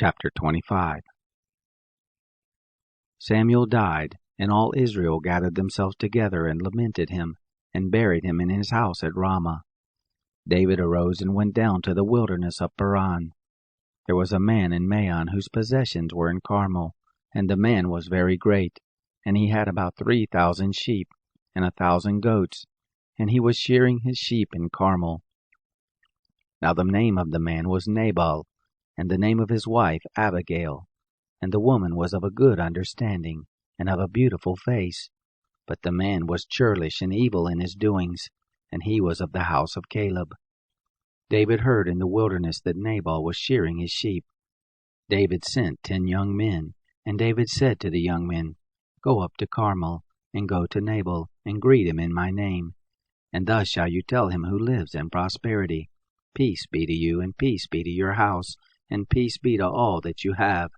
Chapter 25. Samuel died, and all Israel gathered themselves together and lamented him, and buried him in his house at Ramah. David arose and went down to the wilderness of Paran. There was a man in Maon whose possessions were in Carmel, and the man was very great, and he had about 3,000 sheep, and 1,000 goats, and he was shearing his sheep in Carmel. Now the name of the man was Nabal, and the name of his wife Abigail. And the woman was of a good understanding, and of a beautiful face. But the man was churlish and evil in his doings, and he was of the house of Caleb. David heard in the wilderness that Nabal was shearing his sheep. David sent 10 young men, and David said to the young men, Go up to Carmel, and go to Nabal, and greet him in my name. And thus shall you tell him who lives in prosperity, Peace be to you, and peace be to your house, and peace be to all that you have.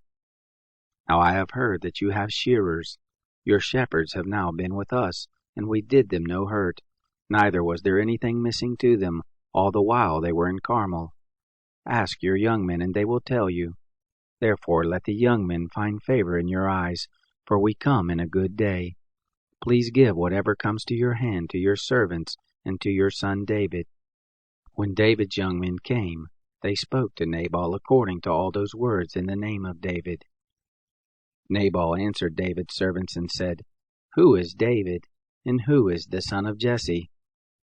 Now I have heard that you have shearers. Your shepherds have now been with us, and we did them no hurt, neither was there anything missing to them, all the while they were in Carmel. Ask your young men, and they will tell you. Therefore let the young men find favor in your eyes, for we come in a good day. Please give whatever comes to your hand to your servants and to your son David. When David's young men came, they spoke to Nabal according to all those words in the name of David. Nabal answered David's servants and said, Who is David, and who is the son of Jesse?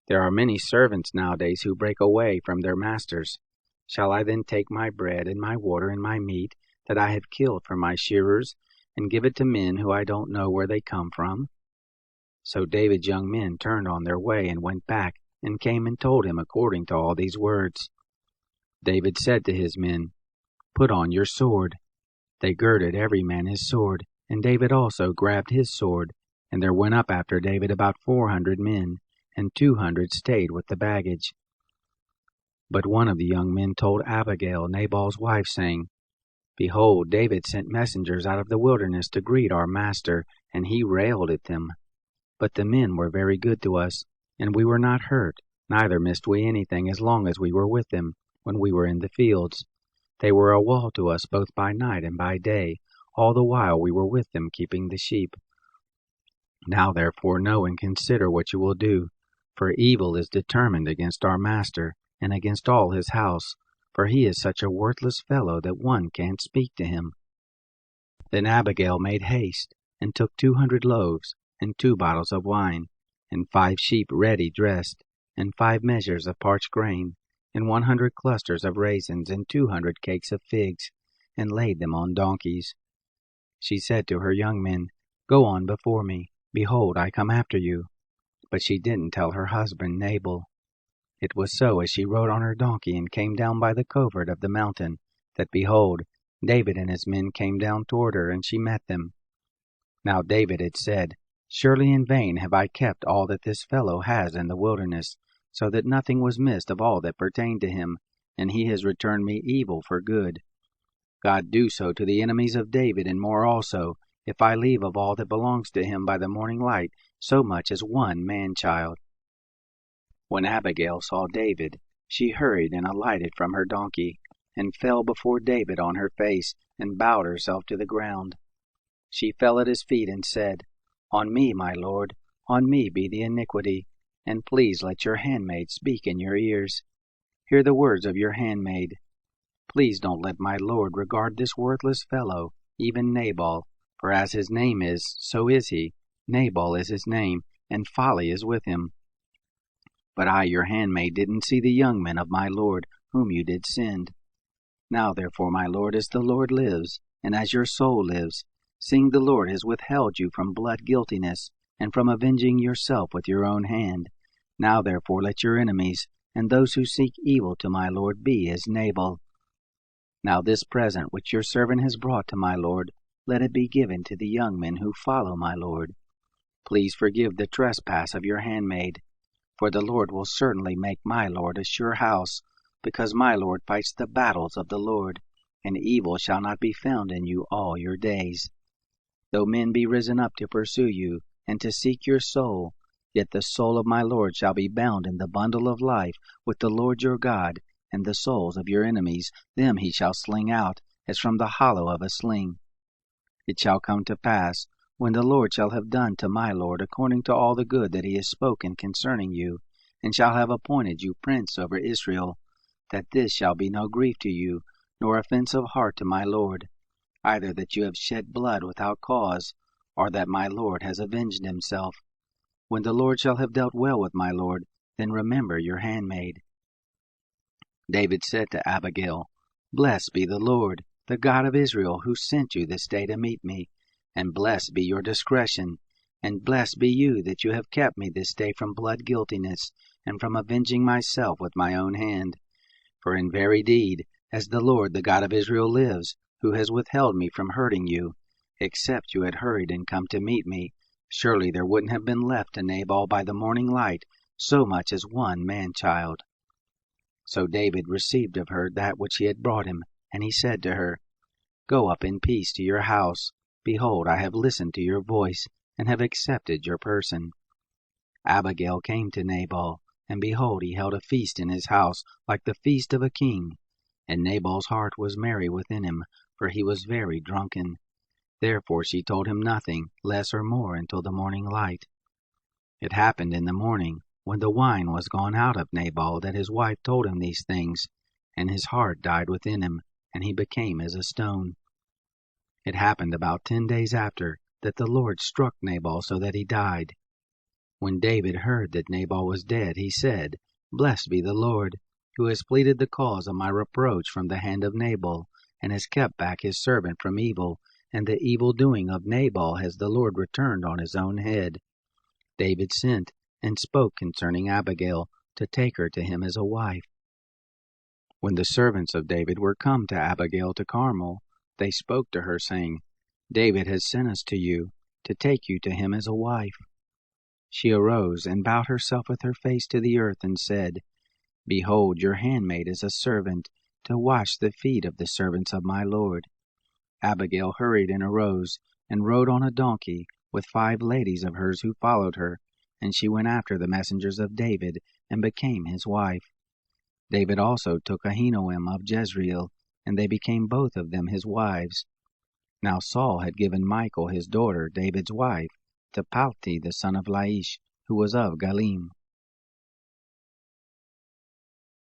There are many servants nowadays who break away from their masters. Shall I then take my bread and my water and my meat that I have killed for my shearers, and give it to men who I don't know where they come from? So David's young men turned on their way and went back, and came and told him according to all these words. David said to his men, Put on your sword. They girded every man his sword, and David also grabbed his sword, and there went up after David about 400 men, and 200 stayed with the baggage. But one of the young men told Abigail, Nabal's wife, saying, Behold, David sent messengers out of the wilderness to greet our master, and he railed at them. But the men were very good to us, and we were not hurt, neither missed we anything as long as we were with them, when we were in the fields. They were a wall to us both by night and by day, all the while we were with them keeping the sheep. Now therefore know and consider what you will do, for evil is determined against our master, and against all his house, for he is such a worthless fellow that one can't speak to him. Then Abigail made haste, and took 200 loaves, and 2 bottles of wine, and 5 sheep ready dressed, and 5 measures of parched grain, and 100 clusters of raisins, and 200 cakes of figs, and laid them on donkeys. She said to her young men, Go on before me, behold, I come after you. But she didn't tell her husband Nabal. It was so as she rode on her donkey and came down by the covert of the mountain, that behold, David and his men came down toward her, and she met them. Now David had said, Surely in vain have I kept all that this fellow has in the wilderness, so that nothing was missed of all that pertained to him, and he has returned me evil for good. God do so to the enemies of David, and more also, if I leave of all that belongs to him by the morning light so much as one man-child. When Abigail saw David, she hurried and alighted from her donkey, and fell before David on her face, and bowed herself to the ground. She fell at his feet and said, On me, my lord, on me be the iniquity, and please let your handmaid speak in your ears. Hear the words of your handmaid. Please don't let my lord regard this worthless fellow, even Nabal, for as his name is, so is he. Nabal is his name, and folly is with him. But I, your handmaid, didn't see the young men of my lord, whom you did send. Now therefore, my lord, as the Lord lives, and as your soul lives, seeing the Lord has withheld you from blood guiltiness, and from avenging yourself with your own hand, now therefore let your enemies, and those who seek evil to my lord, be as Nabal. Now this present which your servant has brought to my lord, let it be given to the young men who follow my lord. Please forgive the trespass of your handmaid, for the Lord will certainly make my lord a sure house, because my lord fights the battles of the Lord, and evil shall not be found in you all your days. Though men be risen up to pursue you, and to seek your soul, yet the soul of my lord shall be bound in the bundle of life with the Lord your God, and the souls of your enemies, them he shall sling out, as from the hollow of a sling. It shall come to pass, when the Lord shall have done to my Lord according to all the good that he has spoken concerning you, and shall have appointed you prince over Israel, that this shall be no grief to you, nor offense of heart to my Lord, either that you have shed blood without cause, or that my Lord has avenged himself. When the Lord shall have dealt well with my Lord, then remember your handmaid. David said to Abigail, Blessed be the Lord, the God of Israel, who sent you this day to meet me, and blessed be your discretion, and blessed be you that you have kept me this day from blood guiltiness, and from avenging myself with my own hand. For in very deed, as the Lord, the God of Israel, lives, who has withheld me from hurting you, except you had hurried and come to meet me, surely there wouldn't have been left to Nabal by the morning light so much as one man-child. So David received of her that which he had brought him, and he said to her, Go up in peace to your house. Behold, I have listened to your voice, and have accepted your person. Abigail came to Nabal, and behold, he held a feast in his house like the feast of a king. And Nabal's heart was merry within him, for he was very drunken. Therefore she told him nothing, less or more, until the morning light. It happened in the morning, when the wine was gone out of Nabal, that his wife told him these things, and his heart died within him, and he became as a stone. It happened about 10 days after, that the Lord struck Nabal so that he died. When David heard that Nabal was dead, he said, Blessed be the Lord, who has pleaded the cause of my reproach from the hand of Nabal, and has kept back his servant from evil, and the evil doing of Nabal has the Lord returned on his own head. David sent and spoke concerning Abigail, to take her to him as a wife. When the servants of David were come to Abigail to Carmel, they spoke to her, saying, David has sent us to you, to take you to him as a wife. She arose and bowed herself with her face to the earth, and said, Behold, your handmaid is a servant, to wash the feet of the servants of my Lord. Abigail hurried and arose, and rode on a donkey, with 5 ladies of hers who followed her, and she went after the messengers of David, and became his wife. David also took Ahinoam of Jezreel, and they became both of them his wives. Now Saul had given Michal his daughter, David's wife, to Palti the son of Laish, who was of Galim.